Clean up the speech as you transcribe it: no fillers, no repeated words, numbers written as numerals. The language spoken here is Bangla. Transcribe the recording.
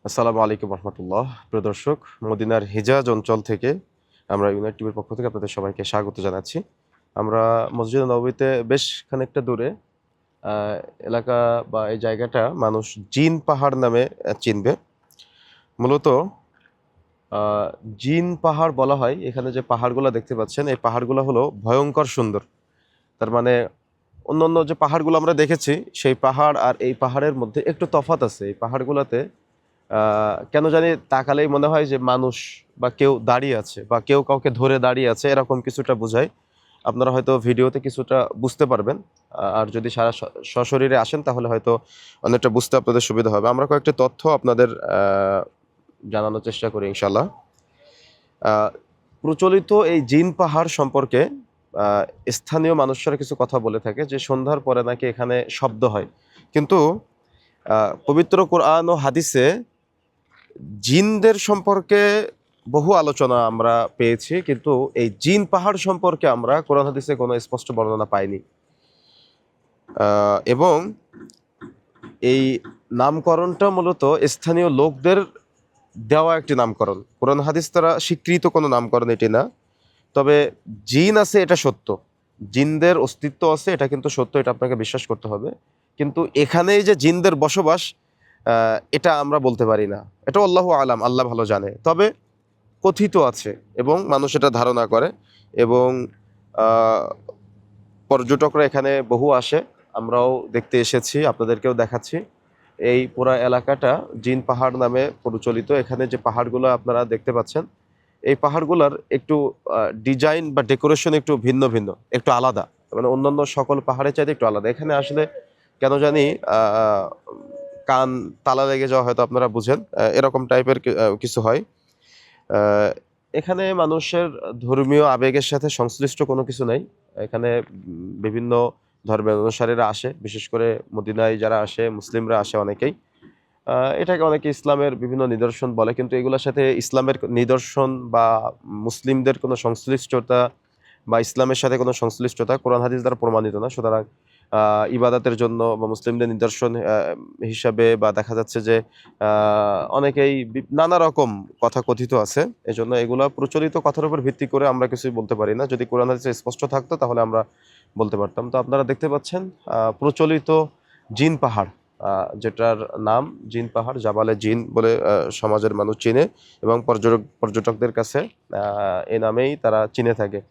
আসসালামু আলাইকুম রহমতুল্লাহ। প্রিয় দর্শক, মদিনার হিজাজ অঞ্চল থেকে আমরা ইউনাইট টিভির পক্ষ থেকে আপনাদের সবাইকে স্বাগত জানাচ্ছি। আমরা মসজিদে নববীতে বেশ খানিকটা দূরে আহ, এলাকা বা এই জায়গাটা মানুষ জিন পাহাড় নামে চিনবে। মূলত আহ, জিন পাহাড় বলা হয়। এখানে যে পাহাড়গুলো দেখতে পাচ্ছেন, এই পাহাড়গুলো হলো ভয়ঙ্কর সুন্দর। তার মানে অন্যান্য যে পাহাড়গুলো আমরা দেখেছি, সেই পাহাড় আর এই পাহাড়ের মধ্যে একটু তফাৎ আছে। এই পাহাড়গুলোতে কেন জানি তাকালেই মনে হয় যে মানুষ বা কেউ দাঁড়িয়ে আছে বা কেউ কাউকে ধরে দাঁড়িয়ে আছে, এরকম কিছুটা বোঝায়। আপনারা হয়তো ভিডিওতে কিছুটা বুঝতে পারবেন। আর যদি সারা সশরীরে আসেন তাহলে হয়তো অনেকটা বুঝতে আপনাদের সুবিধা হবে। আমরা কয়েকটি তথ্য আপনাদের জানানোর চেষ্টা করি ইনশাল্লাহ। আহ, প্রচলিত এই জিন পাহাড় সম্পর্কে আহ, স্থানীয় মানুষরা কিছু কথা বলে থাকে যে সন্ধ্যার পরে নাকি এখানে শব্দ হয়। কিন্তু পবিত্র কোরআন ও হাদিসে জিনদের সম্পর্কে বহু আলোচনা আমরা পেয়েছি, কিন্তু এই জিন পাহাড় সম্পর্কে আমরা কোরআন হাদিসে কোনো স্পষ্ট বর্ণনা পাইনি। এবং এই নামকরণটা মূলত স্থানীয় লোকদের দেওয়া একটি নামকরণ। কোরআন হাদিস তারা স্বীকৃত কোনো নামকরণ এটি না। তবে জিন আছে, এটা সত্য। জিনদের অস্তিত্ব আছে, এটা কিন্তু সত্য, এটা আপনাকে বিশ্বাস করতে হবে। কিন্তু এখানেই যে জিনদের বসবাস, এটা আমরা বলতে পারি না। এটা আল্লাহু আলাম, আল্লাহ ভালো জানে। তবে কথিত আছে এবং মানুষ এটা ধারণা করে। এবং আহ, পর্যটকরা এখানে বহু আসে, আমরাও দেখতে এসেছি, আপনাদেরকেও দেখাচ্ছি। এই পুরা এলাকাটা জিন পাহাড় নামে প্রচলিত। এখানে যে পাহাড়গুলো আপনারা দেখতে পাচ্ছেন, এই পাহাড়গুলোর একটু ডিজাইন বা ডেকোরেশন একটু ভিন্ন ভিন্ন, একটু আলাদা। মানে অন্যান্য সকল পাহাড়ের চাইতে একটু আলাদা। এখানে আসলে কেন জানি কান তালা লেগে যাওয়া, হয়তো আপনারা বুঝেন, এরকম টাইপের কিছু হয়। আহ, এখানে মানুষের ধর্মীয় আবেগের সাথে সংশ্লিষ্ট কোনো কিছু নাই। এখানে বিভিন্ন ধর্মের অনুসারীরা আসে, বিশেষ করে মদিনায় যারা আসে, মুসলিমরা আসে অনেকেই। এটাকে অনেকে ইসলামের বিভিন্ন নিদর্শন বলে, কিন্তু এগুলোর সাথে ইসলামের নিদর্শন বা মুসলিমদের কোনো সংশ্লিষ্টতা বা ইসলামের সাথে কোনো সংশ্লিষ্টতা কোরআন হাদিস দ্বারা প্রমাণিত না। সুতরাং ইবাদতের জন্য বা মুসলিমদের নিদর্শন হিসাবে বা দেখা যাচ্ছে যে অনেকেই নানা রকম কথা কথিত আছে। এজন্য এগুলা প্রচলিত কথার উপর ভিত্তি করে আমরা কিছুই বলতে পারি না। যদি কোরআন হাদিসে স্পষ্ট থাকতো তাহলে আমরা বলতে পারতাম। তো আপনারা দেখতে পাচ্ছেন প্রচলিত জিন পাহাড়, যেটার নাম জিন পাহাড়, জাবালে জিন বলে সমাজের মানুষ চিনে এবং পর্যটকদের কাছে এই নামেই তারা চিনে থাকে।